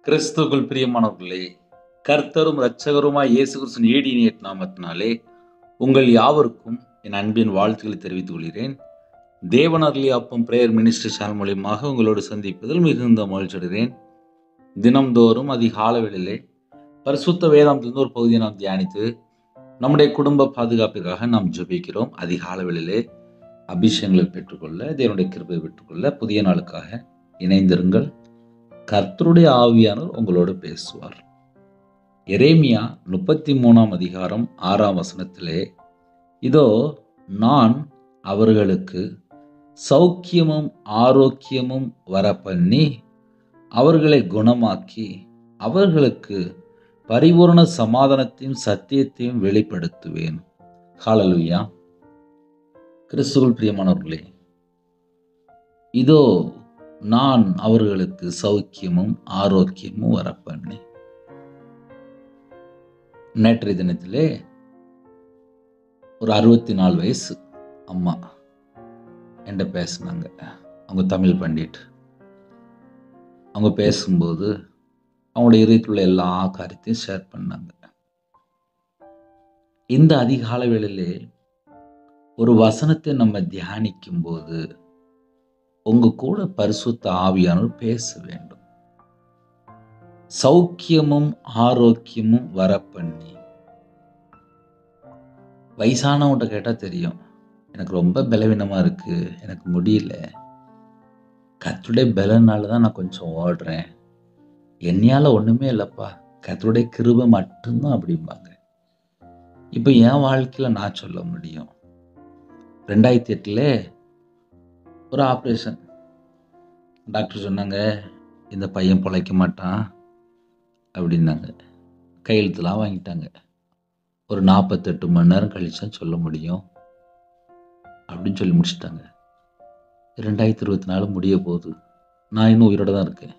கிறிஸ்துவுக்குள் பிரியமானவர்களே, கர்த்தரும் இரட்சகருமாய் இயேசு கிறிஸ்துவின் ஈடிய நாமத்தினாலே உங்கள் யாவருக்கும் என் அன்பின் வாழ்த்துக்களை தெரிவித்துக் கொள்கிறேன். தேவனருளிய அப்பம் பிரேயர் மினிஸ்ட்ரி சேனல் மூலியமாக உங்களோடு சந்திப்பதில் மிகுந்த மகிழ்ச்சி அடைகிறேன். தினம்தோறும் அதிகாலை வேளையிலே பரிசுத்த வேதாந்தத்திலிருந்து ஒரு பகுதியை நாம் தியானித்து நம்முடைய குடும்ப பாதுகாப்பிற்காக நாம் ஜெபிக்கிறோம். அதிகாலை வேளையிலே அபிஷேகங்களை பெற்றுக்கொள்ள, தேவனுடைய கிருபையை பெற்றுக்கொள்ள புதிய நாளுக்காக இணைந்திருங்கள். கர்த்தருடைய ஆவியானவர் உங்களோடு பேசுவார். எரேமியா 33 அதிகாரம் 6 வசனத்திலே, இதோ நான் அவர்களுக்கு சௌக்கியமும் ஆரோக்கியமும் வரப்பண்ணி அவர்களை குணமாக்கி அவர்களுக்கு பரிபூரண சமாதானத்தையும் சத்தியத்தையும் வெளிப்படுத்துவேன். ஹல்லேலூயா. கிறிஸ்துவுக்குள் பிரியமானவர்களே, இதோ நான் அவர்களுக்கு சௌக்கியமும் ஆரோக்கியமும் வரப்பண்ணி. நேற்றைய தினத்திலே ஒரு 64 வயசு அம்மா என்கிட்ட பேசினாங்க. அவங்க தமிழ் பண்டிட். அவங்க பேசும்போது அவங்களுடைய இதயத்தில் உள்ள எல்லா காரியத்தையும் ஷேர் பண்ணாங்க. இந்த அதிகாலை வேளையிலே ஒரு வசனத்தை நம்ம தியானிக்கும் போது உங்க கூட பரிசுத்த ஆவியானவர் பேச வேண்டும். சௌக்கியமும் ஆரோக்கியமும் வரப்பண்ணி. வயசானவங்கிட்ட கேட்டா தெரியும், எனக்கு ரொம்ப பலவீனமா இருக்கு, எனக்கு முடியல, கர்த்தருடைய பலனால தான் நான் கொஞ்சம் ஓடுறேன், என்னையால ஒண்ணுமே இல்லப்பா, கர்த்தருடைய கிருபை மட்டும்தான் அப்படிம்பாங்க. இப்போ என் வாழ்க்கையில நான் சொல்ல முடியும். 2008 ஒரு ஆப்ரேஷன். டாக்டர் சொன்னாங்க, இந்த பையன் பிழைக்க மாட்டான் அப்படின்னாங்க. கையெழுத்துலாம் வாங்கிட்டாங்க. ஒரு 48 மணி நேரம் கழிச்சா சொல்ல முடியும் அப்படின்னு சொல்லி முடிச்சிட்டாங்க. 2024 முடிய போகுது. நான் இன்னும் உயிரோட தான் இருக்கேன்.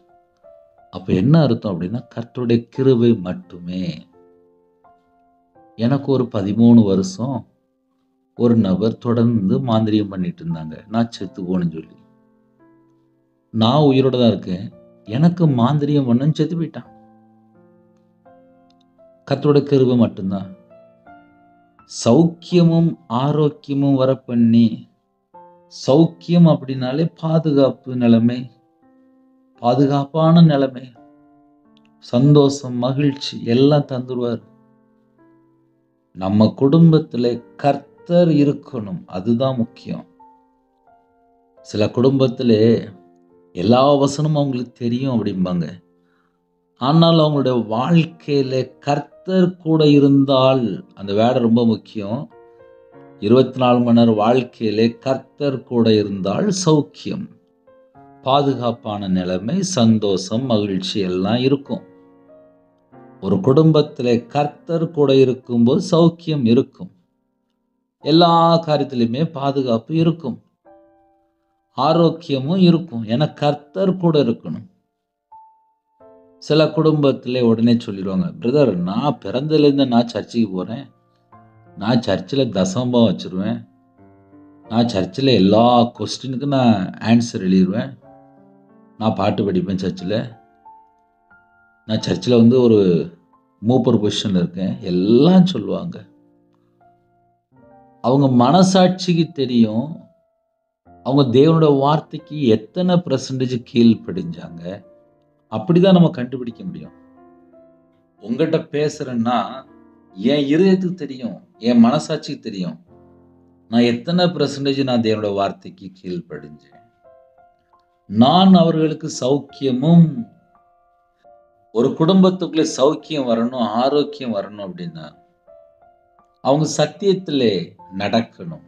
அப்போ என்ன அர்த்தம் அப்படின்னா, கர்த்தருடைய கிருபை மட்டுமே. எனக்கு ஒரு 13 வருஷம் ஒரு நபர் தொடர்ந்து மாந்திரியம் பண்ணிட்டு இருந்தாங்க, நான் செத்து போனேன்னு சொல்லி. நான் உயிரோட தான் இருக்கேன், எனக்கு மாந்திரியம் பண்ணு செத்து போயிட்டான். கர்த்தருடைய கிருபை மட்டும்தான். சௌக்கியமும் ஆரோக்கியமும் வரப்பண்ணி. சௌக்கியம் அப்படின்னாலே பாதுகாப்பு நிலைமை, பாதுகாப்பான நிலைமை, சந்தோஷம், மகிழ்ச்சி எல்லாம் தந்துருவார். நம்ம குடும்பத்திலே கர்த்தர் இருக்கணும், அதுதான் முக்கியம். சில குடும்பத்திலே எல்லா வசனமும் அவங்களுக்கு தெரியும் அப்படிம்பாங்க, ஆனால் அவங்களுடைய வாழ்க்கையில கர்த்தர் கூட இருந்தால், அந்த வேடை ரொம்ப முக்கியம். 24 மணி நேரம் வாழ்க்கையிலே கர்த்தர் கூட இருந்தால் சௌக்கியம், பாதுகாப்பான நிலைமை, சந்தோஷம், மகிழ்ச்சி எல்லாம் இருக்கும். ஒரு குடும்பத்திலே கர்த்தர் கூட இருக்கும்போது சௌக்கியம் இருக்கும், எல்லா காரியத்திலுமே பாதுகாப்பு இருக்கும், ஆரோக்கியமும் இருக்கும். ஏன்னா கர்த்தர் கூட இருக்கணும். சில குடும்பத்திலே உடனே சொல்லிடுவாங்க, பிரதர் நான் பிறந்ததுலேருந்து நான் சர்ச்சுக்கு போகிறேன், நான் சர்ச்சில் தசமம் வச்சிருவேன், நான் சர்ச்சில் எல்லா கொஸ்டினுக்கும் நான் ஆன்சர் எழுதிடுவேன், நான் பாட்டு படிப்பேன் சர்ச்சில், நான் சர்ச்சில் ஒரு மூப்பர் பொசிஷனில் இருக்கேன், எல்லாம் சொல்லுவாங்க. அவங்க மனசாட்சிக்கு தெரியும் அவங்க தேவனோட வார்த்தைக்கு எத்தனை % கீழ்ப்படிஞ்சாங்க. அப்படிதான் நம்ம கண்டுபிடிக்க முடியும். உங்ககிட்ட பேசுறேன்னா என் இருதயத்துக்கு தெரியும், என் மனசாட்சிக்கு தெரியும் நான் எத்தனை % நான் தேவனோட வார்த்தைக்கு கீழ்ப்படிஞ்சேன். நான் அவர்களுக்கு சௌக்கியமும். ஒரு குடும்பத்துக்குள்ளே சௌக்கியம் வரணும், ஆரோக்கியம் வரணும் அப்படின்னா அவங்க சத்தியத்திலே நடக்கணும்.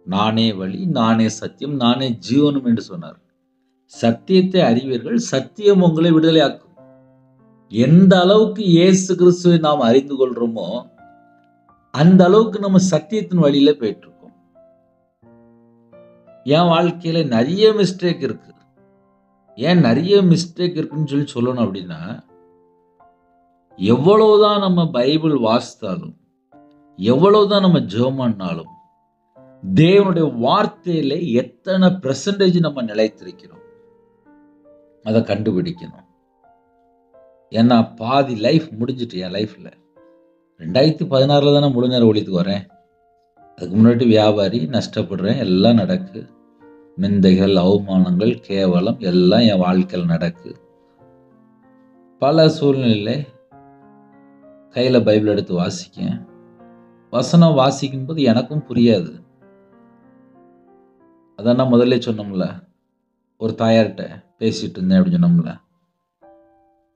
நானே வழி, நானே சத்தியம், நானே ஜீவனும் என்று சொன்னார். சத்தியத்தை அறிவீர்கள், சத்தியம் உங்களை விடுதலையாக்கும். எந்த அளவுக்கு இயேசு கிறிஸ்துவை நாம் அறிந்து கொள்றோமோ அந்த அளவுக்கு நம்ம சத்தியத்தின் வழியில போயிட்டு இருக்கோம். என் வாழ்க்கையில நிறைய மிஸ்டேக் இருக்கு. ஏன் நிறைய மிஸ்டேக் இருக்குன்னு சொல்லணும் அப்படின்னா, எவ்வளவுதான் நம்ம பைபிள் வாசித்தாலும், எவ்வளவுதான் நம்ம ஜெபம் பண்ணாலும், தேவனுடைய வார்த்தையில எத்தனை % நம்ம நிலைத்திருக்கிறோம் அதை கண்டுபிடிக்கணும். ஏன்னா பாதி லைஃப் முடிஞ்சிட்டு என் லைஃப்பில் 2016 தானே முழு நேரம் ஊழியத்துக்கு வரேன். அதுக்கு முன்னாடி வியாபாரி, நஷ்டப்படுறேன், எல்லாம் நடக்கு. நிந்தைகள், அவமானங்கள், கேவலம் எல்லாம் என் வாழ்க்கையில் நடக்கு. பல சூழ்நிலையில கையில் பைபிள் எடுத்து வாசிக்கேன். வசனம் வாசிக்கும் போது எனக்கும் புரியாது. அதான் நான் முதல்ல சொன்னோம்ல, ஒரு தாயார்கிட்ட பேசிட்டு இருந்தேன் அப்படின்னு சொன்னோம்ல,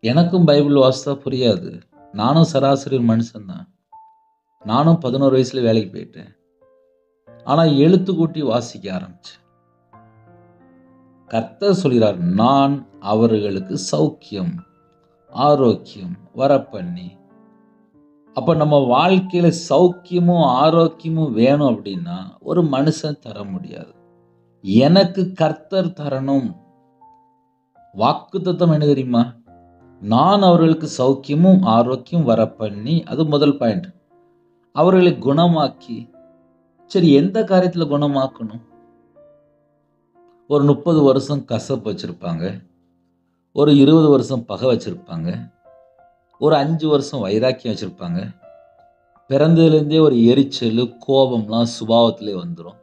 எனக்கும் பைபிள் வாசித்தா புரியாது. நானும் சராசரி மனுஷன்தான். நானும் 11 வயசுல வேலைக்கு போயிட்டேன். ஆனா எழுத்து கூட்டி வாசிக்க ஆரம்பிச்சேன். கர்த்தர் சொல்கிறார், நான் அவர்களுக்கு சௌக்கியம், ஆரோக்கியம் வரப்பண்ணி. அப்ப நம்ம வாழ்க்கையில சௌக்கியமும் ஆரோக்கியமும் வேணும் அப்படின்னா ஒரு மனுஷன் தர முடியாது. எனக்கு கர்த்தர் தரணும். வாக்குத்தத்தம் என்ன தெரியுமா? நான் அவர்களுக்கு சௌக்கியமும் ஆரோக்கியம் வரப்பண்ணி. அது முதல் பாயிண்ட். அவர்களை குணமாக்கி. சரி, எந்த காரியத்துல குணமாக்கணும்? ஒரு 30 வருஷம் கசப்பு வச்சிருப்பாங்க, ஒரு 20 வருஷம் பகை வச்சிருப்பாங்க, ஒரு 5 வருஷம் வைராக்கியம் வச்சிருப்பாங்க. பிறந்ததுலேருந்தே ஒரு எரிச்சல், கோபம்லாம் சுபாவத்திலே வந்துடும்.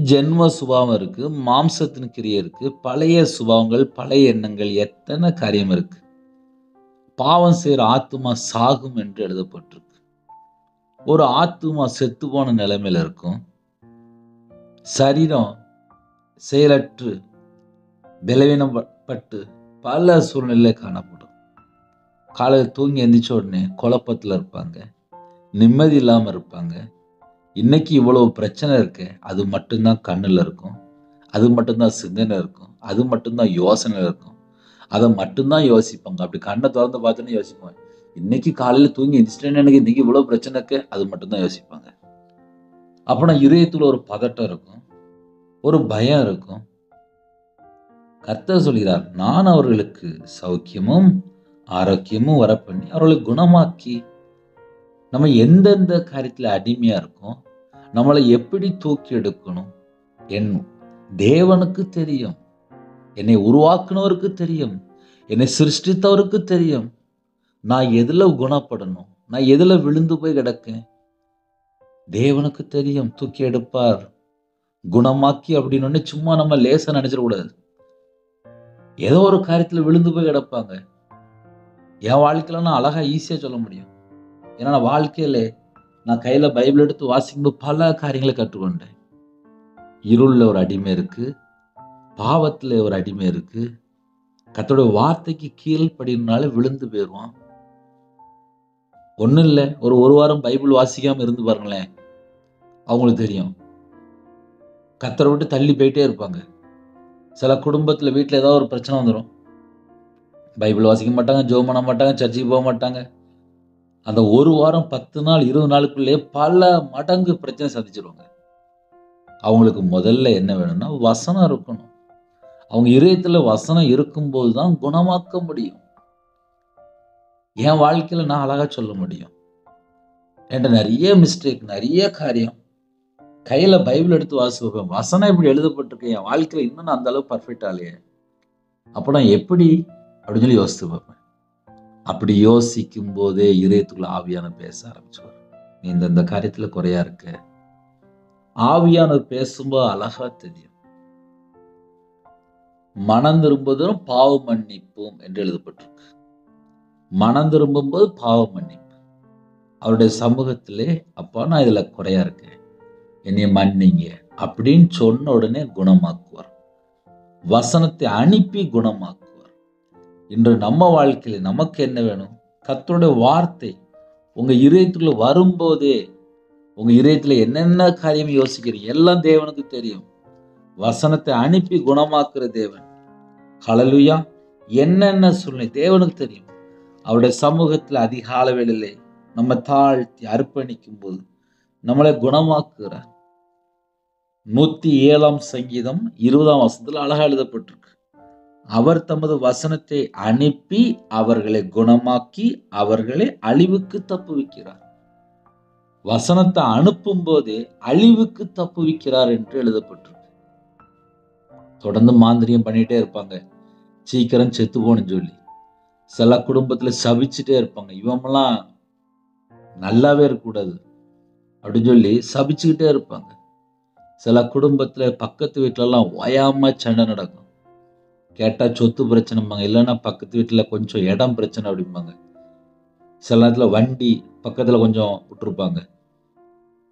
ஜென்ம சுபாவம் இருக்கு, மாம்சத்தின் கிரியை இருக்கு, பழைய சுபாவங்கள், பழைய எண்ணங்கள், எத்தனை காரியம் இருக்கு. பாவம் செய்கிற ஆத்துமா சாகும் என்று எழுதப்பட்டிருக்கு. ஒரு ஆத்துமா செத்து போன நிலைமையில இருக்கும். சரீரம் செயலற்று பலவீனப்பட்டு பல சூழ்நிலை காணப்படும். காலையில் தூங்கி எந்திரிச்ச உடனே குழப்பத்தில் இருப்பாங்க, நிம்மதி இல்லாமல் இருப்பாங்க. இன்னைக்கு இவ்வளவு பிரச்சனை இருக்கு, அது மட்டும்தான் கண்ணில் இருக்கும், அது மட்டும்தான் சிந்தனை இருக்கும், அது மட்டும்தான் யோசனை இருக்கும், அதை மட்டும்தான் யோசிப்பாங்க. அப்படி கண்ணை திறந்து பார்த்தோன்னே யோசிப்பாங்க, இன்னைக்கு காலையில் தூங்கி எந்திரிச்சிட்டேன்னு எனக்கு இன்னைக்கு இவ்வளவு பிரச்சனை இருக்கு, அது மட்டும்தான் யோசிப்பாங்க. அப்பனா இதயத்துல ஒரு பதட்டம் இருக்கும், ஒரு பயம் இருக்கும். கர்த்தர் சொல்கிறார், நான் அவர்களுக்கு சௌக்கியமும் ஆரோக்கியமும் வரப்பண்ணி அவர்களை குணமாக்கி. நம்ம எந்தெந்த காரியத்துல அடிமையா இருக்கோம், நம்மளை எப்படி தூக்கி எடுக்கணும், என் தேவனுக்கு தெரியும். என்னை உருவாக்குனவருக்கு தெரியும், என்னை சிருஷ்டித்தவருக்கு தெரியும். நான் எதுல குணப்படணும், நான் எதுல விழுந்து போய் கிடக்கேன், தேவனுக்கு தெரியும். தூக்கி எடுப்பார், குணமாக்கி. அப்படின்னு சும்மா நம்ம லேசா நினைச்சிடக்கூடாது. ஏதோ ஒரு காரியத்துல விழுந்து போய் கிடப்பாங்க. என் வாழ்க்கையில நான் அழகா ஈஸியா சொல்ல முடியும். ஏன்னா நான் வாழ்க்கையில நான் கையில பைபிள் எடுத்து வாசிக்கும்போது பல காரியங்களை கற்றுக்கொண்டேன். இருள்ல ஒரு அடிமை இருக்கு, பாவத்துல ஒரு அடிமை இருக்கு. கர்த்தருடைய வார்த்தைக்கு கீழ்ப்படினால விழுந்து போயிடுவான். ஒண்ணும் இல்லை, ஒரு வாரம் பைபிள் வாசிக்காம இருந்து பாருங்களேன், அவங்களுக்கு தெரியும். கர்த்தரை விட்டு தள்ளி போயிட்டே இருப்பாங்க. சில குடும்பத்துல வீட்டுல ஏதாவது ஒரு பிரச்சனை வந்துடும். பைபிள் வாசிக்க மாட்டாங்க, ஜெபம் பண்ண மாட்டாங்க, சர்ச்சுக்கு போக மாட்டாங்க. அந்த ஒரு வாரம் 10 நாள் 20 நாளுக்குள்ளேயே பல மடங்கு பிரச்சனை சந்திச்சிருவாங்க. அவங்களுக்கு முதல்ல என்ன வேணும்னா வசனம் இருக்கணும். அவங்க இதயத்துல வசனம் இருக்கும்போது தான் குணமாக்க முடியும். என் வாழ்க்கையில நான் அழகா சொல்ல முடியும். என்கிட்ட நிறைய மிஸ்டேக், நிறைய காரியம். கையில பைபிள் எடுத்து வாசிப்பேன், வசனம் இப்படி எழுதப்பட்டிருக்கு, என் வாழ்க்கையில இன்னும் நான் அந்த அளவுக்கு பர்ஃபெக்ட் ஆலையே, அப்ப நான் எப்படி அப்படின்னு சொல்லி யோசித்து பார்ப்பேன். அப்படி யோசிக்கும் போதே இதயத்துக்குள்ள ஆவியான பேச ஆரம்பிச்சுவார். நீ இந்த காரியத்துல குறையா இருக்க. ஆவியானவர் பேசும்போது அழகா தெரியும். மனம் திரும்புவதும் பாவ மன்னிப்பும் என்று எழுதப்பட்டிருக்கு. மனம் திரும்பும் போது பாவ மன்னிப்பு. அவருடைய சமூகத்திலே, அப்பா நான் இதுல குறையா இருக்கேன், என்னைய மன்னிங்க அப்படின்னு சொன்ன உடனே குணமாக்குவார். வசனத்தை அனுப்பி குணமாக்குவார். இன்று நம்ம வாழ்க்கையில நமக்கு என்ன வேணும்? கர்த்தருடைய வார்த்தை உங்க இதயத்துக்குள்ள வரும்போதே, உங்க இதயத்துல என்னென்ன காரியம் யோசிக்கிறீங்க எல்லாம் தேவனுக்கு தெரியும். வசனத்தை அனுப்பி குணமாக்குற தேவன். ஹல்லேலூயா. என்னென்ன சூழ்நிலை தேவனுக்கு தெரியும். அவருடைய சமூகத்துல அதிகால வேளையிலே நம்ம தாழ்த்தி அர்ப்பணிக்கும் போது நம்மளை குணமாக்குகிறார். 107 சங்கீதம் 20 அழகா எழுதப்பட்டிருக்கு. அவர் தமது வசனத்தை அனுப்பி அவர்களை குணமாக்கி அவர்களை அழிவுக்கு தப்புவிக்கிறார். வசனத்தை அனுப்பும் போதே அழிவுக்கு தப்புவிக்கிறார் என்று எழுதப்பட்டிருக்கு. தொடர்ந்து மாந்திரியம் பண்ணிட்டே இருப்பாங்க, சீக்கிரம் செத்து போன்னு சொல்லி. சில குடும்பத்துல சபிச்சுட்டே இருப்பாங்க, இவங்கெல்லாம் நல்லாவே இருக்கக்கூடாது அப்படின்னு சொல்லி சபிச்சுக்கிட்டே இருப்பாங்க. சில குடும்பத்துல பக்கத்து வீட்டுல எல்லாம் ஓயாம சண்டை நடக்கும். கேட்டா சொத்து பிரச்சனைம்பாங்க, இல்லைன்னா பக்கத்து வீட்டுல கொஞ்சம் இடம் பிரச்சனை அப்படிம்பாங்க. சில நேரத்துல வண்டி பக்கத்துல கொஞ்சம் விட்டுருப்பாங்க.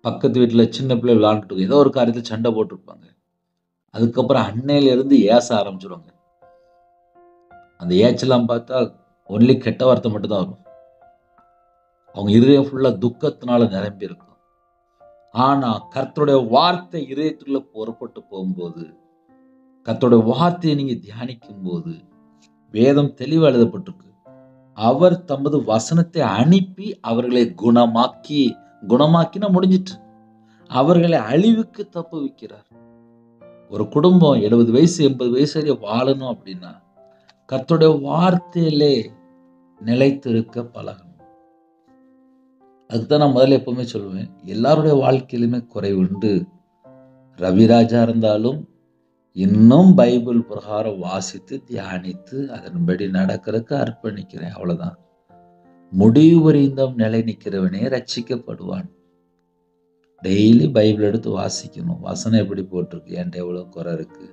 பக்கத்து வீட்டுல சின்ன பிள்ளை விளையாண்டுட்டு ஏதோ ஒரு காரியத்துல சண்டை போட்டிருப்பாங்க. அதுக்கப்புறம் அன்னையில இருந்து ஏச ஆரம்பிச்சிருவாங்க. அந்த ஏச்செல்லாம் பார்த்தா ஒன்லி கெட்ட வார்த்தை மட்டும் தான் வரும். அவங்க இருதயம் ஃபுல்லா துக்கத்தினால நிரம்பி இருக்கும். ஆனா கர்த்தருடைய வார்த்தை இதயத்துக்குள்ள புறப்பட்டு போகும்போது, கர்த்தருடைய வார்த்தையை நீங்க தியானிக்கும் போது, வேதம் தெளிவா எழுதப்பட்டிருக்கு. அவர் தமது வசனத்தை அனுப்பி அவர்களை குணமாக்கினா முடிஞ்சிட்டு. அவர்களை அழிவுக்கு தப்புவிக்கிறார். ஒரு குடும்பம் 70 வயசு 80 வயசு வரை வாழணும் அப்படின்னா கர்த்தருடைய வார்த்தையிலே நிலைத்திருக்க பழகணும். அதுதான் நான் முதல்ல எப்பவுமே சொல்லுவேன், எல்லாருடைய வாழ்க்கையிலுமே குறைவு உண்டு. ரவிராஜா இருந்தாலும் இன்னும் பைபிள் பிரகாரம் வாசித்து தியானித்து அதன்படி நடக்கிறதுக்கு அர்ப்பணிக்கிறேன், அவ்வளவுதான். முடிவு வரைந்தும் நிலை நிற்கிறவனே ரட்சிக்கப்படுவான். டெய்லி பைபிள் எடுத்து வாசிக்கணும். வசனம் எப்படி போட்டிருக்கு, என்கிட்ட எவ்வளவு குறை இருக்கு,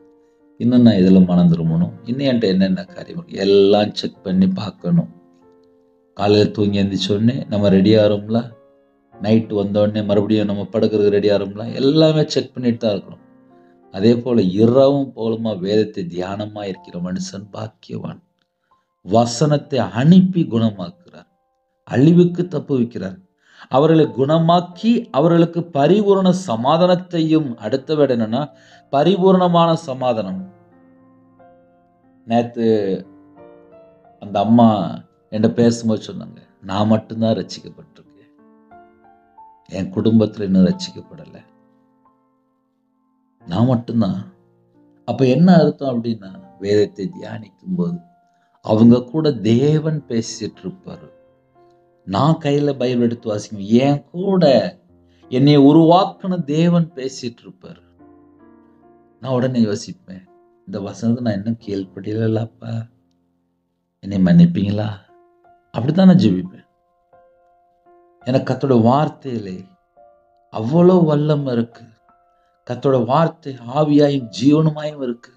இன்னும் நான் இதில் மனம் திரும்பணும், இன்னும் என்கிட்ட என்னென்ன காரியம் இருக்கு எல்லாம் செக் பண்ணி பார்க்கணும். காலையில் தூங்கி எழுந்திரிச்சோடனே நம்ம ரெடி ஆகிறோம்ல, நைட்டு வந்தோடனே மறுபடியும் நம்ம படுக்கிறதுக்கு ரெடி ஆகிறோம்ல, எல்லாமே செக் பண்ணிட்டு தான் இருக்கிறோம். அதே போல இரவும் போலுமா வேதத்தை தியானமா இருக்கிற மனுஷன் பாக்கியவான். வசனத்தை அனுப்பி குணமாக்குறார், அழிவுக்கு தப்புவிக்கிறார். அவர்களை குணமாக்கி அவர்களுக்கு பரிபூரண சமாதானத்தையும், அடுத்த விட என்னன்னா பரிபூர்ணமான சமாதானம். நேத்து அந்த அம்மா என்கிட்ட பேசும்போது சொன்னாங்க, நான் மட்டும்தான் ரட்சிக்கப்பட்டிருக்கேன், என் குடும்பத்துல இன்னும் ரட்சிக்கப்படலை, நான் மட்டும்தான். அப்ப என்ன அர்த்தம் அப்படின்னா, வேதத்தை தியானிக்கும் போது அவங்க கூட தேவன் பேசிட்டு இருப்பாரு. நான் கையில பைபிள் எடுத்து வாசிக்கும், என் கூட என்னை உருவாக்குன தேவன் பேசிட்டு இருப்பாரு. நான் உடனே யோசிப்பேன், இந்த வசனத்தை நான் இன்னும் கீழ்ப்படியலப்பா, என்னை மன்னிப்பீங்களா? அப்படித்தான் நான் ஜெபிப்பேன். எனக்கு கர்த்தருடைய வார்த்தையிலே அவ்வளவு வல்லமை இருக்கு. கர்த்தருடைய வார்த்தை ஆவியாயும் ஜீவனுமாயும் இருக்கு.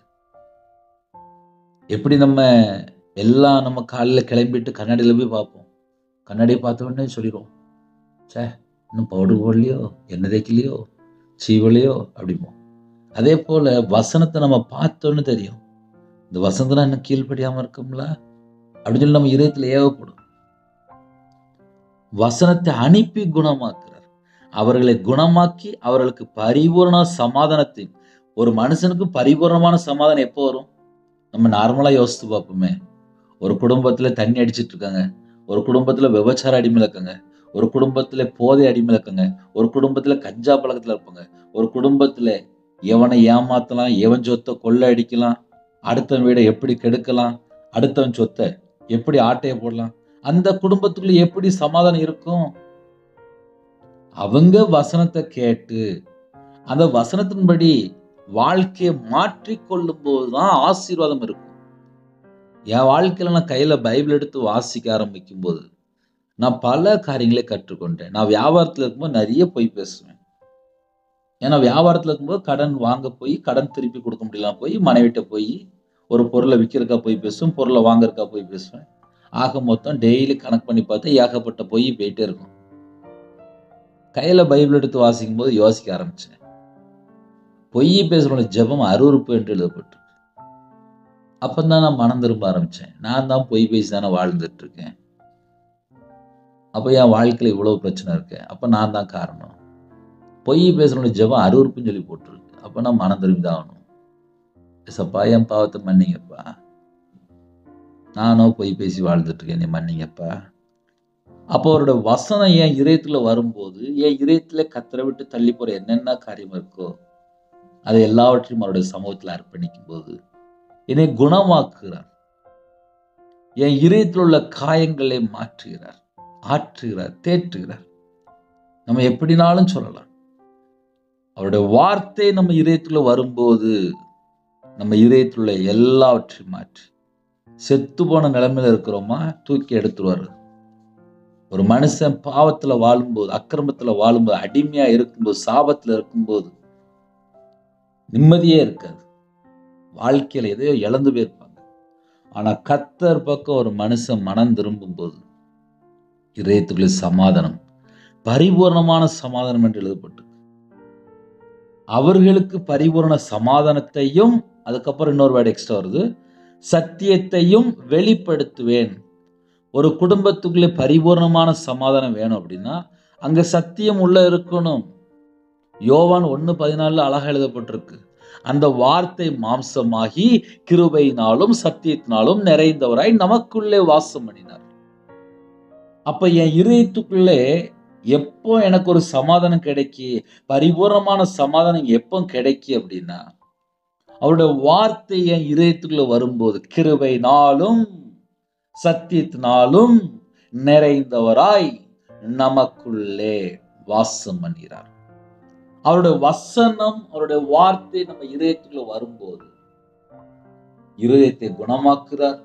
எப்படி நம்ம எல்லாம் நம்ம காலையில கிளம்பிட்டு கண்ணாடியில போய் பார்ப்போம், கண்ணாடியை பார்த்த உடனே சொல்லிடுவோம், சே இன்னும் பவுடர் போடலையோ, எண்ணெய் தேய்க்கலையோ, சீவலையோ அப்படிம்போம். அதே போல வசனத்தை நம்ம பார்த்தோன்னு தெரியும், இந்த வசனத்தை இன்னும் கீழ்ப்படியாம இருக்கும்ல அப்படின்னு சொல்லி நம்ம இதயத்துல ஏவப்படும். வசனத்தை அனுப்பி குணமாக்குறார். அவர்களை குணமாக்கி அவர்களுக்கு பரிபூர்ண சமாதானத்தை. ஒரு மனுஷனுக்கு பரிபூர்ணமான சமாதானம் எப்போ வரும்? நம்ம நார்மலா யோசித்து பார்ப்போமே. ஒரு குடும்பத்துல தண்ணி அடிச்சிட்டு இருக்காங்க, ஒரு குடும்பத்துல விபச்சார அடிமையில இருக்காங்க, ஒரு குடும்பத்துல போதை அடிமையில இருக்காங்க, ஒரு குடும்பத்துல கஞ்சா பழக்கத்துல இருப்பாங்க, ஒரு குடும்பத்துல எவனை ஏமாத்தலாம், எவன் சொத்தை கொள்ளை அடிக்கலாம், அடுத்தவன் வீடை எப்படி கெடுக்கலாம், அடுத்தவன் சொத்தை எப்படி ஆட்டையை போடலாம், அந்த குடும்பத்துக்குள்ள எப்படி சமாதானம் இருக்கும்? அவங்க வசனத்தை கேட்டு அந்த வசனத்தின்படி வாழ்க்கையை மாற்றிக்கொள்ளும் போதுதான் ஆசீர்வாதம் இருக்கும். என் வாழ்க்கையில நான் கையில பைபிள் எடுத்து வாசிக்க ஆரம்பிக்கும் போது நான் பல காரியங்களை கற்றுக்கொண்டேன். நான் வியாபாரத்துல இருக்கும்போது நிறைய பொய் பேசுவேன். ஏன்னா வியாபாரத்துல இருக்கும்போது கடன் வாங்க போய் கடன் திருப்பி கொடுக்க முடியலாம் போய் மனைவிட்ட போய் ஒரு பொருளை விற்கிறக்கா போய் பேசுவேன், பொருளை வாங்குறக்கா போய் பேசுவேன். ஆக மொத்தம் டெய்லி கணக்கு பண்ணி பார்த்து ஏகப்பட்ட பொய் போயிட்டே இருக்கும். கையில பைபிள் எடுத்து வாசிக்கும் போது யோசிக்க ஆரம்பிச்சேன், பொய் பேசுறவனுடைய ஜெபம் அருவருப்பு என்று எழுதப்பட்டு. அப்பந்தான் நான் மனம் திரும்ப ஆரம்பிச்சேன், நான் தான் பொய் பேசி தானே வாழ்ந்துட்டு இருக்கேன், அப்ப என் வாழ்க்கையில இவ்வளவு பிரச்சனை இருக்கு, அப்ப நான் தான் காரணம். பொய் பேசுறவனுடைய ஜெபம் அருவருப்புன்னு சொல்லி போட்டுருக்கு. அப்ப நான் மனம் திரும்பி தான் ஆகணும். ஏசப்பா என் பாவத்தை மன்னிங்கப்பா, நானும் பொய் பேசி வாழ்ந்துட்டு இருக்கேன், நீ மன்னிங்கப்பா. அப்போ அவரோட வசனம் என் இதயத்துல வரும்போது என் இதயத்துல கத்தரை விட்டு தள்ளி போற என்னென்ன காரியம் இருக்கோ அதை எல்லாவற்றையும் அவருடைய சமூகத்துல அர்ப்பணிக்கும் போது என்னை குணமாக்குகிறார். என் இதயத்தில் உள்ள காயங்களை மாற்றுகிறார், ஆற்றுகிறார், தேற்றுகிறார். நம்ம எப்படினாலும் சொல்லலாம். அவருடைய வார்த்தை நம்ம இதயத்துல வரும்போது நம்ம இதயத்தில் உள்ள எல்லாவற்றையும் மாற்றி செத்து போன நிலைமையில இருக்கிறோமா, தூக்கி எடுத்துருவாரு. ஒரு மனுஷன் பாவத்துல வாழும்போது, அக்கிரமத்துல வாழும்போது, அடிமையா இருக்கும்போது, சாபத்துல இருக்கும்போது நிம்மதியே இருக்காது. வாழ்க்கையில எதையோ இழந்து போயிருப்பாங்க. ஆனா கர்த்தர் பக்கம் ஒரு மனுஷன் மனம் திரும்பும்போது இதயத்துக்குள்ளே சமாதானம், பரிபூர்ணமான சமாதானம் என்று எழுதப்பட்டு, அவர்களுக்கு பரிபூர்ண சமாதானத்தையும், அதுக்கப்புறம் இன்னொரு வேர்டு எக்ஸ்ட்ரா வருது, சத்தியத்தையும் வெளிப்படுத்துவேன். ஒரு குடும்பத்துக்குள்ளே பரிபூர்ணமான சமாதானம் வேணும் அப்படின்னா அங்க சத்தியம் உள்ள இருக்கணும். யோவான் 1:14 அழகா எழுதப்பட்டிருக்கு. அந்த வார்த்தை மாம்சமாகி கிருபையினாலும் சத்தியத்தினாலும் நிறைந்தவராய் நமக்குள்ளே வாசம் பண்ணினார். அப்ப என் இதயத்துக்குள்ளே எப்போ எனக்கு ஒரு சமாதானம் கிடைக்கி, பரிபூர்ணமான சமாதானம் எப்போ கிடைக்கி அப்படின்னா, அவருடைய வார்த்தை என் இதயத்துக்குள்ள வரும்போது, கிருபையினாலும் சத்தியத்தினாலும் நிறைந்தவராய் நமக்குள்ளே வாசம் பண்ணுகிறார். அவருடைய வசனம், அவருடைய வார்த்தை நம்ம இதயத்துக்குள்ள வரும்போது இருதயத்தை குணமாக்குறார்,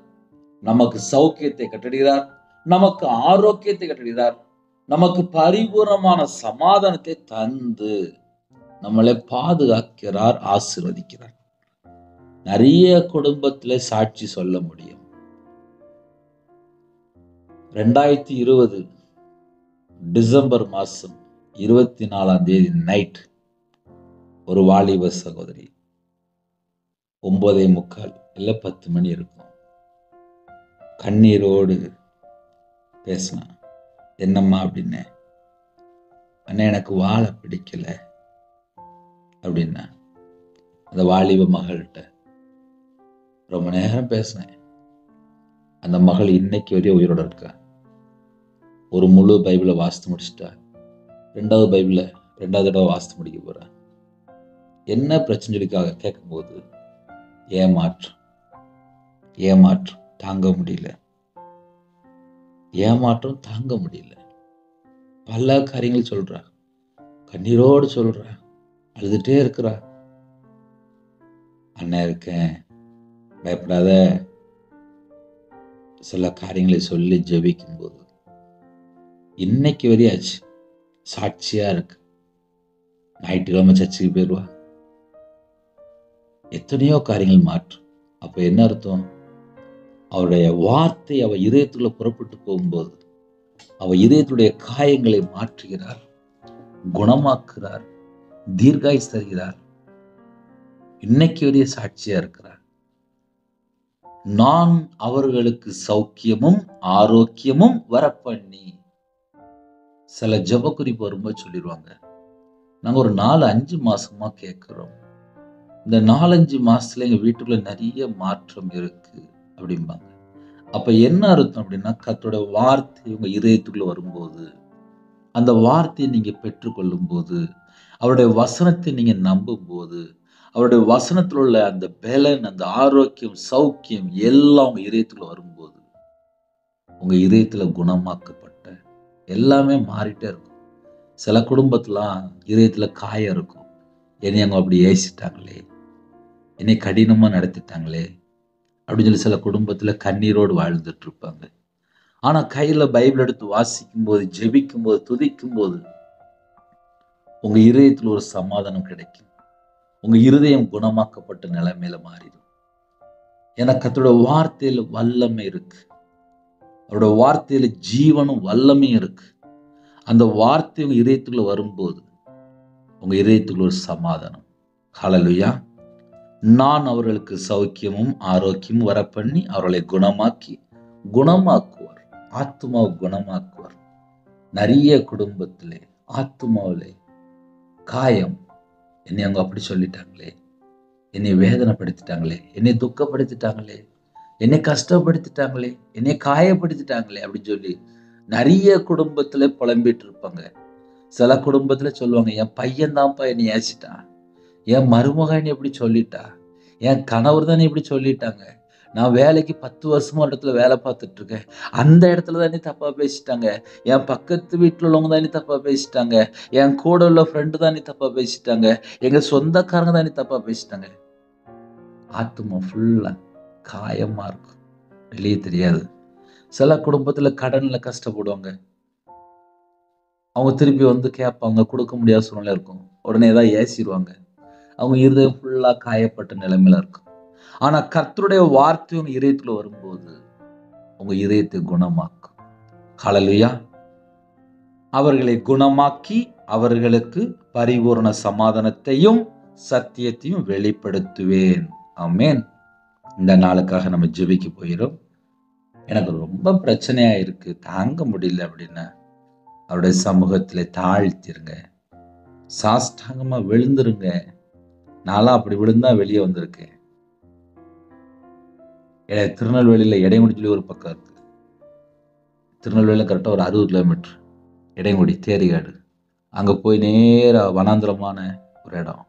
நமக்கு சௌக்கியத்தை கட்டளையிடுகிறார், நமக்கு ஆரோக்கியத்தை கட்டளையிடுகிறார், நமக்கு பரிபூர்ணமான சமாதானத்தை தந்து நம்மளை பாதுகாக்கிறார், ஆசீர்வதிக்கிறார். நிறைய குடும்பத்திலே சாட்சி சொல்ல முடியும். 2020 டிசம்பர் மாசம் 24ஆம் தேதி நைட் ஒரு வாலிப சகோதரி 9:45 இல்ல 10 மணி இருக்கும், கண்ணீரோடு பேசினா. என்னம்மா அப்படின்னு. அண்ணா எனக்கு வாழ பிடிக்கல அப்படின்னா. அந்த வாலிப மகள்கிட்ட ரொம்ப நேரம் பேசினேன். அந்த மகள் இன்னைக்கு வரையும் உயிரோட இருக்கா. ஒரு முழு பைபிளை வாசித்து முடிச்சுட்டா. 2வது பைபிளை 2வது தடவை வாசித்து முடிக்க போறா. என்ன பிரச்சனைக்காக கேட்கும்போது ஏமாற்றம் தாங்க முடியல, ஏமாற்றம் தாங்க முடியல. பல காரியங்கள் சொல்றா, கண்ணீரோடு சொல்றா, அழுதுட்டே இருக்கிறா. அண்ணன் இருக்கேன், பயப்படாத, சில காரியங்களை சொல்லி ஜெபிக்கும் போது இன்னைக்கு வரையாச்சு சாட்சியா இருக்கு. ஞாயிற்றுக்கிழமை சர்ச்சுக்கு போயிடுவா. எத்தனையோ காரியங்கள் மாற்றும். அப்ப என்ன அர்த்தம்? அவருடைய வார்த்தை அவ இதயத்துக்குள்ள புறப்பட்டு போகும்போது அவ இதயத்துடைய காயங்களை மாற்றுகிறார், குணமாக்குறார், தீர்காயுசு தருகிறார். இன்னைக்கு வரைய சாட்சியா இருக்கிறார். நான் அவர்களுக்கு சௌக்கியமும் ஆரோக்கியமும் வரப்பண்ணி. சில ஜெப குறிப்பு வரும்போது சொல்லிடுவாங்க, நாங்க ஒரு 4-5 மாசமா கேட்கிறோம், இந்த 4-5 மாசத்துல எங்க வீட்டுக்குள்ள நிறைய மாற்றம் இருக்கு அப்படிம்பாங்க. அப்ப என்ன அர்த்தம் அப்படின்னா, கர்த்தருடைய வார்த்தை உங்க இதயத்துக்குள்ள வரும்போது, அந்த வார்த்தையை நீங்க பெற்றுக்கொள்ளும் போது, அவருடைய வசனத்தை நீங்க நம்பும் போது, அவருடைய வசனத்தில் உள்ள அந்த பலன், அந்த ஆரோக்கியம், சௌக்கியம் எல்லாம் உங்க இதயத்துக்குள்ள வரும்போது, உங்க இதயத்துல குணமாக்கப்பட்ட எல்லாமே மாறிட்டே இருக்கும். சில குடும்பத்துலாம் இதயத்துல காயம் இருக்கும். என்னை அவங்க அப்படி ஏசிட்டாங்களே, என்னை கடினமா நடத்திட்டாங்களே அப்படின்னு சொல்லி சில குடும்பத்துல கண்ணீரோடு வாழ்ந்துட்டு இருப்பாங்க. ஆனா கையில பைபிள் எடுத்து வாசிக்கும் போது, ஜெபிக்கும் போது, துதிக்கும் போது உங்க இதயத்துல ஒரு சமாதானம் கிடைக்கும். உங்க இருதயம் குணமாக்கப்பட்ட நிலைமையில மாறிடும். ஏன்னா கர்த்தருடைய வார்த்தையில வல்லமை இருக்கு. அவருடைய வார்த்தையில ஜீவனும் வல்லமையும் இருக்கு. அந்த வார்த்தை உங்க இதயத்துக்குள்ள வரும்போது உங்க இதயத்துக்குள்ள ஒரு சமாதானம். ஹல்லேலூயா. நான் அவர்களுக்கு சௌக்கியமும் ஆரோக்கியமும் வரப்பண்ணி அவர்களை குணமாக்குவார். ஆத்துமாவை குணமாக்குவார். நிறைய குடும்பத்திலே ஆத்துமாவிலே காயம். என்னை அவங்க அப்படி சொல்லிட்டாங்களே, என்னை வேதனைப்படுத்திட்டாங்களே, என்னை துக்கப்படுத்திட்டாங்களே, என்னை கஷ்டப்படுத்திட்டாங்களே, என்னை காயப்படுத்திட்டாங்களே அப்படின்னு சொல்லி நிறைய குடும்பத்துல புலம்பிட்டு இருப்பாங்க. சில குடும்பத்துல சொல்லுவாங்க, என் பையன் தான்ப்பா என்னை ஏசிட்டான், என் மருமகன் எப்படி சொல்லிட்டா, என் கணவர் தானே இப்படி சொல்லிட்டாங்க, நான் வேலைக்கு 10 வருஷமா ஒரு இடத்துல வேலை பார்த்துட்டு இருக்கேன், அந்த இடத்துல தானே தப்பா பேசிட்டாங்க, என் பக்கத்து வீட்டுல உள்ளவங்க தானே தப்பா பேசிட்டாங்க, என் கூட உள்ள ஃப்ரெண்டு தானே தப்பா பேசிட்டாங்க, எங்க சொந்தக்காரங்க தானே தப்பா பேசிட்டாங்க. ஆத்துமா ஃபுல்லா காயமா இருக்கும். வெளியே தெரியாது. சில குடும்பத்தில் கடனில் கஷ்டப்படுவாங்க. அவங்க திருப்பி வந்து கேட்பாங்க, கொடுக்க முடியாத சூழ்நிலை இருக்கும். உடனே ஏதாவது ஏசிடுவாங்க. அவங்க இருதயம் ஃபுல்லாக காயப்பட்ட நிலைமையில இருக்கும். ஆனால் கர்த்தருடைய வார்த்தை உங்க இதயத்தில் வரும்போது உங்க இதயத்தை குணமாக்கும். ஹல்லேலூயா. அவர்களை குணமாக்கி அவர்களுக்கு பரிபூரண சமாதானத்தையும் சத்தியத்தையும் வெளிப்படுத்துவேன். ஆமென். இந்த நாளுக்காக நம்ம ஜெபிக்க போயிடும். எனக்கு ரொம்ப பிரச்சனையா இருக்கு, தாங்க முடியல அப்படின்னா அவருடைய சமூகத்திலே தாழ்த்திருங்க, சாஷ்டாங்கமா விழுந்துருங்க. நான்லாம் அப்படி விழுந்தா வெளியே வந்திருக்கேன். திருநெல்வேலியில இடைமுடி சொல்லி ஒரு பக்கம் இருக்கு. திருநெல்வேலியில் கரெக்டாக ஒரு 60 கிலோமீட்டர் இடைமுடி தேரிகாடு. அங்கே போய் நேராக வனாந்திரமான ஒரு இடம்.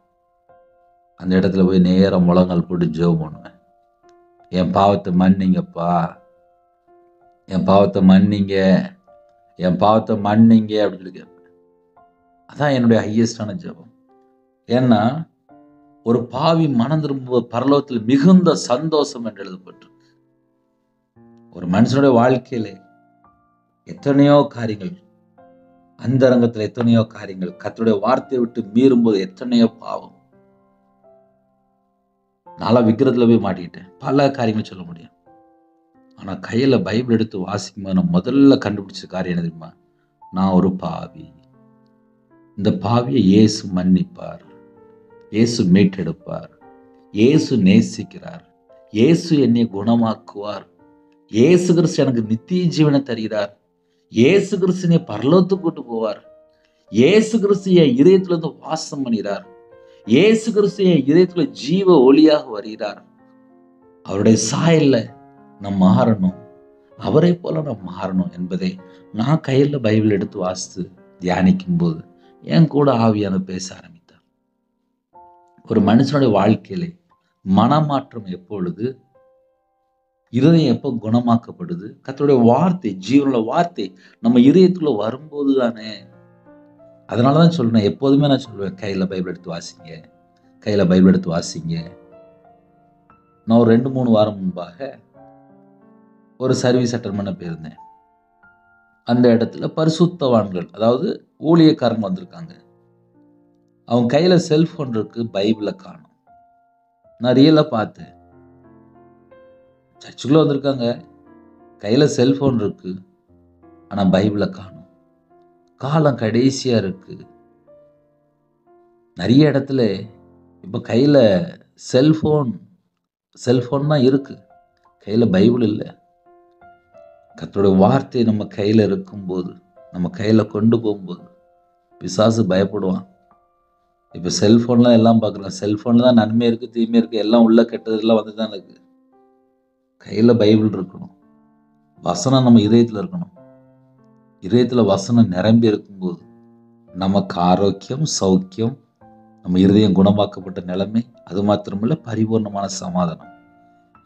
அந்த இடத்துல போய் நேராக முழங்கால் போட்டு ஜெபம் பண்ணுவேன். என் பாவத்தை மன்னிங்கப்பா, என் பாவத்தை மன்னிங்க, என் பாவத்தை மன்னிங்க அப்படின்னு சொல்லி கேட்பேன். அதான் என்னுடைய ஹையஸ்டான ஜெபம். ஏன்னா ஒரு பாவி மனம் திரும்புவது பரலோகத்தில் மிகுந்த சந்தோஷம் என்று எழுதப்பட்டிருக்கு. ஒரு மனுஷனுடைய வாழ்க்கையிலே எத்தனையோ காரியங்கள், அந்தரங்கத்தில் எத்தனையோ காரியங்கள், கர்த்தருடைய வார்த்தையை விட்டு மீறும்போது எத்தனையோ பாவம். நான்லாம் விக்கிரத்துல போய் மாட்டிக்கிட்டேன். பல காரியங்கள் சொல்ல முடியும். ஆனா கையில பைபிள் எடுத்து வாசிக்கும்போது நான் முதல்ல கண்டுபிடிச்ச காரியம் என்ன தெரியுமா? நான் ஒரு பாவி. இந்த பாவியை இயேசு மன்னிப்பார், இயேசு மீட்டெடுப்பார், இயேசு நேசிக்கிறார், இயேசு என்னை குணமாக்குவார், இயேசு கிறிஸ்து எனக்கு நித்திய ஜீவனை தருகிறார், இயேசு கிறிஸ்து என்னை பரலோகத்துக்கு கூட்டு போவார், இயேசு கிறிஸ்து என் இதயத்துல இருந்து வாசம் பண்ணுகிறார், இயேசு கிறிஸ்து என் இதயத்துல ஜீவ ஒளியாக வருகிறார். அவருடைய சாயல்ல நாம் மாறணும், அவரை போல நாம் மாறணும் என்பதை நான் கையில பைபிள் எடுத்து வாசித்து தியானிக்கும் போது என் கூட ஆவியான பேச ஆரம்பித்தார். ஒரு மனுஷனுடைய வாழ்க்கையிலே மனமாற்றம் எப்பொழுது, இருதயம் எப்போ குணமாக்கப்படுது? கர்த்தருடைய வார்த்தை, ஜீவனுள்ள வார்த்தை நம்ம இதயத்துக்குள்ள வரும்போது தானே. அதனாலதான் சொல்றேன், எப்போதுமே நான் சொல்லுவேன், கையில பைபிள் எடுத்து வாசிங்க, கையில பைபிள் எடுத்து வாசிங்க. நான் ஒரு 2-3 வாரம் முன்பாக ஒரு சர்வீஸ் அட்டன் பண்ண போயிருந்தேன். அந்த இடத்துல பரிசுத்தவான்கள், அதாவது ஊழியக்காரங்க வந்திருக்காங்க. அவங்க கையில செல்போன் இருக்கு, பைபிளை காணும். நான் ரியலா பார்த்தேன். சர்ச்சுக்குள்ள வந்திருக்காங்க, கையில செல்போன் இருக்கு, ஆனா பைபிளை காணும். காலம் கடைசியா இருக்கு. நிறைய இடத்துல இப்ப கையில செல்போன் தான் இருக்கு, கையில பைபிள் இல்லை. கர்த்தருடைய வார்த்தை நம்ம கையில இருக்கும்போது, நம்ம கையில கொண்டு போகும்போது பிசாசு பயப்படுவான். இப்ப செல்போன்லாம் எல்லாம் பார்க்கலாம். செல்போன்ல தான் நன்மை இருக்கு, தீமை இருக்கு, எல்லாம் உள்ள கெட்டதெல்லாம் வந்து தான் இருக்கு. கையில பைபிள் இருக்கணும், வசனம் நம்ம இதயத்துல இருக்கணும். இதயத்துல வசனம் நிரம்பி இருக்கும்போது நமக்கு ஆரோக்கியம், சௌக்கியம், நம்ம இருதயம் குணமாக்கப்பட்ட நிலைமை, அது மாத்திரமல்ல பரிபூர்ணமான சமாதானம்.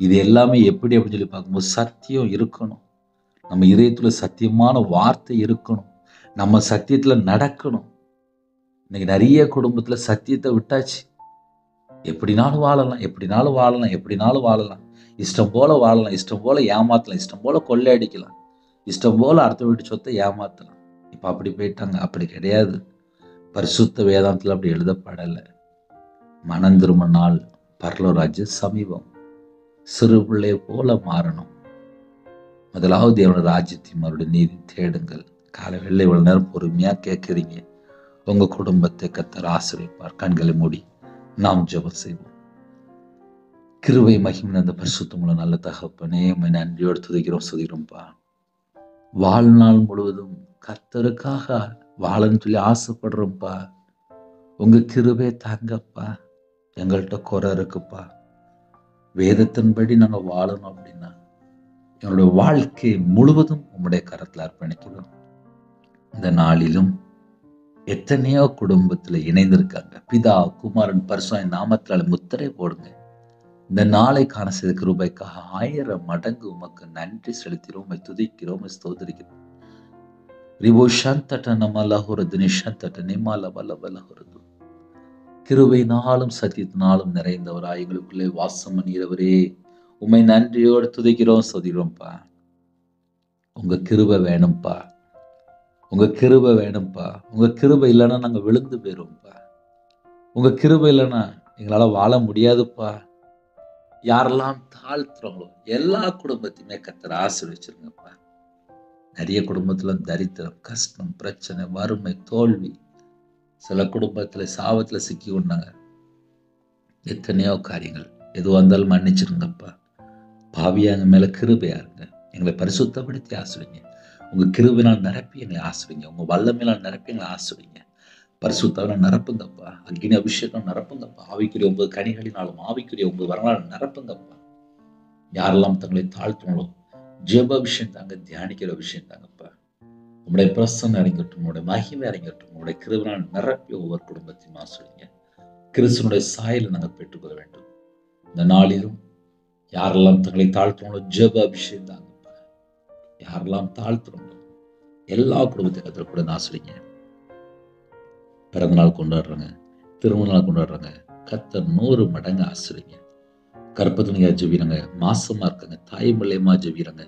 இது எல்லாமே எப்படி அப்படின்னு சொல்லி பார்க்கும்போது சத்தியம் இருக்கணும். நம்ம இதயத்துல சத்தியமான வார்த்தை இருக்கணும். நம்ம சத்தியத்துல நடக்கணும். இன்னைக்கு நிறைய குடும்பத்துல சத்தியத்தை விட்டாச்சு. எப்படினாலும் வாழலாம், எப்படினாலும் வாழலாம், எப்படினாலும் வாழலாம், இஷ்டம் போல வாழலாம், இஷ்டம் போல ஏமாத்தலாம், இஷ்டம் போல கொள்ளையடிக்கலாம், இஷ்டம் போல அடுத்த வீட்டு சொத்தை ஏமாத்தலாம். இப்ப அப்படி போயிட்டாங்க. அப்படி கிடையாது. பரிசுத்த வேதாந்தத்துல அப்படி எழுதப்படலை. மனம் திரும்ப நாள் பரலோராஜ்ய சமீபம். சிறு பிள்ளை போல மாறணும். முதலாவது தேவனோட ராஜ்யத்தையும் அவருடைய நீதி தேடுங்கள். காலை வெள்ளை இவ்வளவு நேரம் பொறுமையா கேட்குறீங்க. உங்க குடும்பத்தை கர்த்தர் ஆசீர்வதிப்பார். கண்களை மூடி நாம் ஜெபம் செய்வோம். கிருபை மகிமை அந்த பரிசுத்தமுள்ள நல்ல தகப்பனே, உம்மை நன்றியோடு துதிக்கிறோம்ப்பா. வாழ்நாள் முழுவதும் கர்த்தருக்காக வாழன்னு சொல்லி ஆசைப்படுறோம்ப்பா. உங்க கிருபை தாங்கப்பா. எங்கள்கிட்ட குறை இருக்குப்பா. வேதத்தின்படி நாங்க வாழணும் அப்படின்னா என்னுடைய வாழ்க்கை முழுவதும் உம்முடைய கரத்துல அர்ப்பணிக்கிறோம். இந்த நாளிலும் எத்தனையோ குடும்பத்துல இணைந்திருக்காங்க. பிதா, குமாரன், பரிசுத்த நாமத்தால முத்திரை போடுங்க. இந்த நாளை காண செய்த கிருபைக்காக 1000 மடங்கு உமக்கு நன்றி செலுத்திறோம். உம்மை துதிக்கிறோம், உம்மை ஸ்தோத்திரிக்கிறோம். கிருபையினாலும் சத்தியத்தினாலும் நிறைந்தவராய் எங்களுக்குள்ளே வாசம் பண்ணுகிறவரே, உம்மை நன்றியோடு துதிக்கிறோம், ஸ்துதிக்கிறோம்ப்பா. உங்க கிருபை வேணும்ப்பா. உங்க கிருபை வேணும்ப்பா. உங்க கிருபை இல்லைன்னா நாங்க விழுந்து போயிருவோம்ப்பா. உங்க கிருபை இல்லைன்னா எங்களால வாழ முடியாதுப்பா. யாரெல்லாம் தாழ்த்துறாங்களோ எல்லா குடும்பத்தையுமே கர்த்தர் ஆசீர்வதிச்சிருங்கப்பா. நிறைய குடும்பத்துல தரித்திரம், கஷ்டம், பிரச்சனை, வறுமை, தோல்வி, சில குடும்பத்துல சாபத்துல சிக்கி கொண்டாங்க. எத்தனையோ காரியங்கள் எதுவாக இருந்தாலும் மன்னிச்சிருங்கப்பா. பாவியா எங்க மேல கிருபையா இருங்க. எங்களை பரிசுத்தப்படுத்தி ஆசிரிங்க. உங்க கிருபினால் நிரப்பி எங்களை ஆசிரிங்க. உங்க வல்லமையினால் நிரப்பி எங்களை ஆசிரிங்க. பரிசுத்தாவில நிரப்புங்கப்பா. அக்னி அபிஷேகம் நிரப்புங்கப்பா. ஆவிக்குரிய 9 கனிகளினாலும் ஆவிக்குரிய 9 வரங்களாலும் நிரப்புங்கப்பா. யாரெல்லாம் தங்களை தாழ்த்துங்களோ ஜெப விஷயம் தாங்க, தியானிக்கிற விஷயம் தாங்கப்பா. உங்களுடைய பிரசன்னம் இறங்கட்டும், உங்களுடைய மகிமை இறங்கட்டும், உங்களுடைய கிருபினால் நிரப்பி ஒவ்வொரு குடும்பத்தையும் ஆசிரிங்க. கிறிஸ்துவனுடைய சாயலை நாங்கள் பெற்றுக்கொள்ள வேண்டும். இந்த நாளிலும் யாரெல்லாம் தங்களை தாழ்த்துங்களோ ஜெப அபிஷேகம் தாங்கப்பா. யாரெல்லாம் தாழ்த்துறோங்களோ எல்லா குடும்பத்தையும் கத்தர் கூட ஆசிரிங்க. பிறந்த நாள் கொண்டாடுறாங்க, திருமண நாள் கொண்டாடுறாங்க, கத்தர் 100 மடங்கு ஆசிரிங்க. கற்பத்துணியா ஜெபிறாங்க, மாசமா இருக்காங்க, தாய் மூலியமா ஜெபிறாங்க.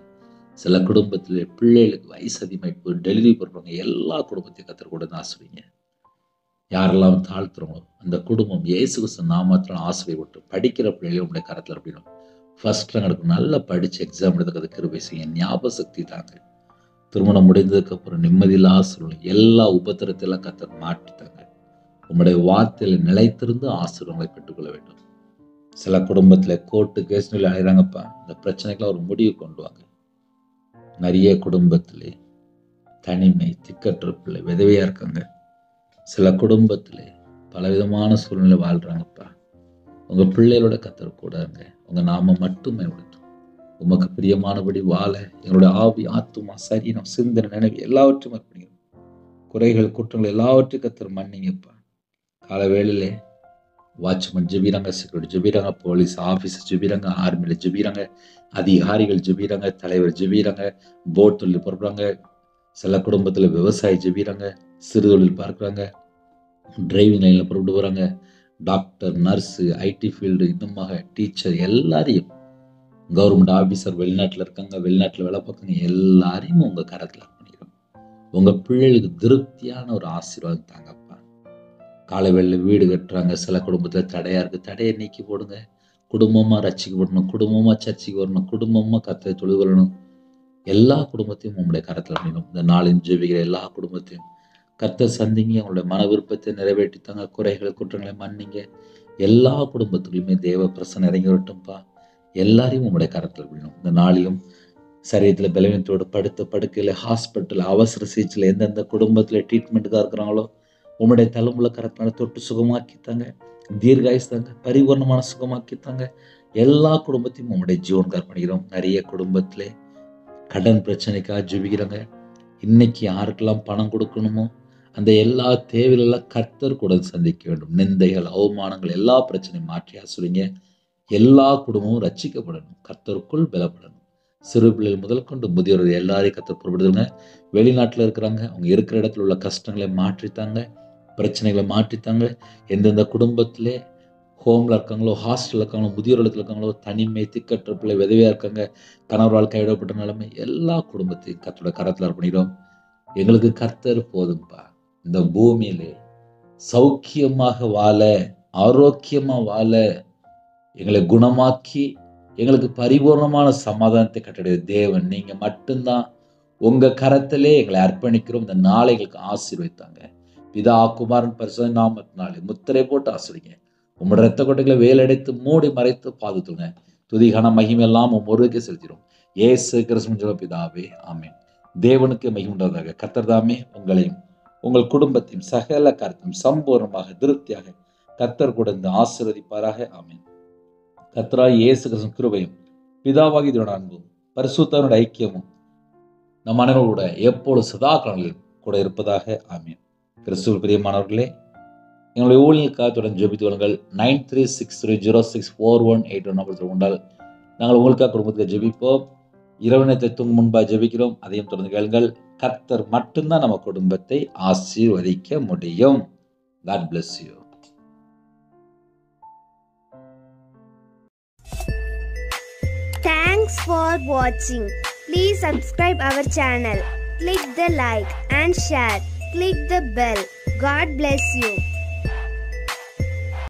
சில குடும்பத்திலே பிள்ளைகளுக்கு வயசு அதிகமாயிட்டு டெலிவரி பண்றவங்க எல்லா குடும்பத்தையும் கத்தர் கூட ஆசிரிங்க. யாரெல்லாம் தாழ்த்துறோங்களோ அந்த குடும்பம் இயேசு கிறிஸ்து நாமத்தினால் ஆசிரியப்பட்டு படிக்கிற பிள்ளைகளை உங்களுடைய கரத்தில் இருப்பிடும். ஃபர்ஸ்ட் ரேங்க் நல்லா படிச்சு எக்ஸாம் எடுத்துக்கிறது கிருபை செய்ய. ஞாபக சக்தி தாங்க. திருமணம் முடிந்ததுக்கு அப்புறம் நிம்மதியில்லாத சூழ்நிலை எல்லா உபத்திரத்தையெல்லாம் கத்தர் மாற்றித்தாங்க. உங்களுடைய வார்த்தையில நிலைத்திருந்து ஆசீர்வாதங்களை பெற்றுக்கொள்ள வேண்டும். சில குடும்பத்துல கோர்ட்டு கேஸ் அழைறாங்கப்பா. இந்த பிரச்சனைக்கெல்லாம் ஒரு முடிவு கொண்டு வாங்க. நிறைய குடும்பத்திலே தனிமை, திக்கற்ற பிள்ளை, விதவையா இருக்காங்க. சில குடும்பத்திலே பலவிதமான சூழ்நிலை வாழ்றாங்கப்பா. உங்க பிள்ளைகளோட கத்தர் கூட இருங்க. உங்க நாம மட்டுமே விடுத்தோம். உமக்கு பிரியமானபடி வாழ எங்களுடைய ஆவி, ஆத்துமா, சரீரம், சிந்தனை, நினைவு எல்லாவற்றையும் அர்ப்பணிக்கிறோம். குறைகள், குற்றங்கள் எல்லாவற்றையும் கத்தர் மன்னிங்கப்பா. கால வேளையிலே வாட்ச்மேன் ஜெபிறாங்க, செக்யூரிட்டி ஜெபிறாங்க, போலீஸ் ஆபீசர் ஜெபிறாங்க, ஆர்மியில ஜெபிறாங்க, அதிகாரிகள் ஜெபிறாங்க, தலைவர் ஜெபிறாங்க, போட் தொழில் பொறுப்புறாங்க. சில குடும்பத்துல விவசாயி ஜெபிறாங்க, சிறு தொழில் பார்க்குறாங்க, டிரைவிங் லைன்ல புறப்பட்டு போறாங்க, டாக்டர், நர்ஸு, ஐடி ஃபீல்டு, இன்னுமாக டீச்சர் எல்லாரையும், கவர்மெண்ட் ஆபீசர் வெளிநாட்டுல இருக்காங்க, வெளிநாட்டுல வேலை பார்க்காங்க, எல்லாரையும் உங்க கரத்துல பண்ணிக்கிறோம். உங்க பிள்ளைகளுக்கு திருப்தியான ஒரு ஆசீர்வாதம் தாங்கப்பா. காலை வேளையில வீடு கட்டுறாங்க, சில குடும்பத்துல தடையா இருக்கு, தடையை நீக்கி போடுங்க. குடும்பமா ரட்சிக்கப்படணும், குடும்பமா சர்ச்சைக்கு வரணும், குடும்பமா கர்த்தரை தொழுது கொள்ளணும். எல்லா குடும்பத்தையும் உங்களுடைய கரத்துல பண்ணிடும். இந்த நாளின் ஜெபிக்கிற எல்லா குடும்பத்தையும் கர்த்தர் சந்திங்க. உங்களுடைய மன விருப்பத்தை நிறைவேற்றித்தாங்க. குறைகள், குற்றங்களை மன்னிங்க. எல்லா குடும்பத்துக்குள்ளுமே தேவ பிரசன்னம் இறங்கி வரட்டும்பா. எல்லாரையும் உங்களுடைய கரத்துல விடணும். இந்த நாளையும் சரீரத்துல பலவீனத்தோடு படுத்த படுக்கையில, ஹாஸ்பிட்டல், அவசர சிகிச்சையில் எந்தெந்த குடும்பத்துல ட்ரீட்மெண்ட்டுக்காக இருக்கிறாங்களோ உங்களுடைய தலைமுறை கரத்தினால தொட்டு சுகமாக்கித்தாங்க. தீர்காயுஸ் தாங்க, பரிபூர்ணமான சுகமாக்கித்தாங்க. எல்லா குடும்பத்தையும் உங்களுடைய ஜீவனுக்கு அர்ப்பணிக்கிறோம். நிறைய குடும்பத்திலே கடன் பிரச்சனைக்காக ஜெபிக்கிறாங்க. இன்னைக்கு யாருக்கெல்லாம் பணம் கொடுக்கணுமோ அந்த எல்லா தேவைகளெல்லாம் கர்த்தர் கூட சந்திக்க வேண்டும். நிந்தைகள், அவமானங்கள் எல்லா பிரச்சனையும் மாற்றி ஆசுறீங்க. எல்லா குடும்பமும் ரட்சிக்கப்படணும், கர்த்தருக்குள் பலப்படணும். சிறு பிள்ளைகள் முதல் கொண்டு முதியோர்கள் எல்லாரையும் கர்த்தர் பொறுப்படுத்துங்க. வெளிநாட்டில் இருக்கிறாங்க, அவங்க இருக்கிற இடத்துல உள்ள கஷ்டங்களை மாற்றித்தாங்க, பிரச்சனைகளை மாற்றித்தாங்க. எந்தெந்த குடும்பத்திலே ஹோம்ல இருக்காங்களோ, ஹாஸ்டல்ல இருக்காங்களோ, முதியோர் இல்லத்துல இருக்காங்களோ, தனிமை, திக்கற்ற பிள்ளை, விதவையா இருக்காங்க, கணவரால் கைவிடப்பட்ட நிலைமை, எல்லா குடும்பத்தையும் கர்த்தருடைய கரத்துல அர்ப்பணிக்கிறோம். எங்களுக்கு கர்த்தர் போதும்பா. இந்த பூமியிலே சௌக்கியமாக வாழ, ஆரோக்கியமா வாழ, எங்களை குணமாக்கி எங்களுக்கு பரிபூர்ணமான சமாதானத்தை கட்டடைய தேவன் நீங்க மட்டும்தான். உங்க கரத்திலே எங்களை அர்ப்பணிக்கிறோம். இந்த நாளை எங்களுக்கு ஆசீர்வதித்தாங்க. பிதா, குமாரன், பரிசுத்த நாமத்தினாலே முத்திரை போட்டு ஆசீர்வதிங்க. உங்களோட ரத்த கொட்டைகளை வேலடைத்து மூடி மறைத்து பாதுகாத்துங்க. துதிகான மகிமை எல்லாம் ஒருவருக்கே செலுத்திடும். ஏசு கிறிஸ்து பிதாவே, ஆமென். தேவனுக்கு மகிமை உண்டாவதாக. கர்த்தர் தாமே உங்களையும் உங்கள் குடும்பத்தையும் சகல காரியத்தையும் சம்பூர்ணமாக திருப்தியாக கர்த்தர் கூட இந்த ஆசீர்வதிப்பாராக. ஆமென். கர்த்தராகிய இயேசு கிறிஸ்துவின் கிருபையும் பிதாவாகிய தேவனுடைய அன்பும் பரிசுத்தருடைய ஐக்கியமும் நம் அனைவரோட எப்பொழுது சதா காலங்களிலும் கூட இருப்பதாக. ஆமென். கிறிஸ்துவில் பிரியமானவர்களே, எங்களுடைய ஊழியர்களுக்காக தொடர்ந்து ஜெபித்து கொள்ளுங்கள். 9363064181 நம்பர் உண்டால் நாங்கள் உங்களுக்காக குடும்பத்துக்கு ஜெபிப்போம். இரவு நேரத்தை தூங்கும் முன்பாக ஜெபிக்கிறோம். அதையும் தொடர்ந்து கேளுங்கள். கர்த்தர் மட்டும்தான் நம்ம குடும்பத்தை ஆசீர்வதிக்க முடியும். God bless you. Thanks for watching. Please subscribe our channel. Click the like and share. Click the bell. God bless you.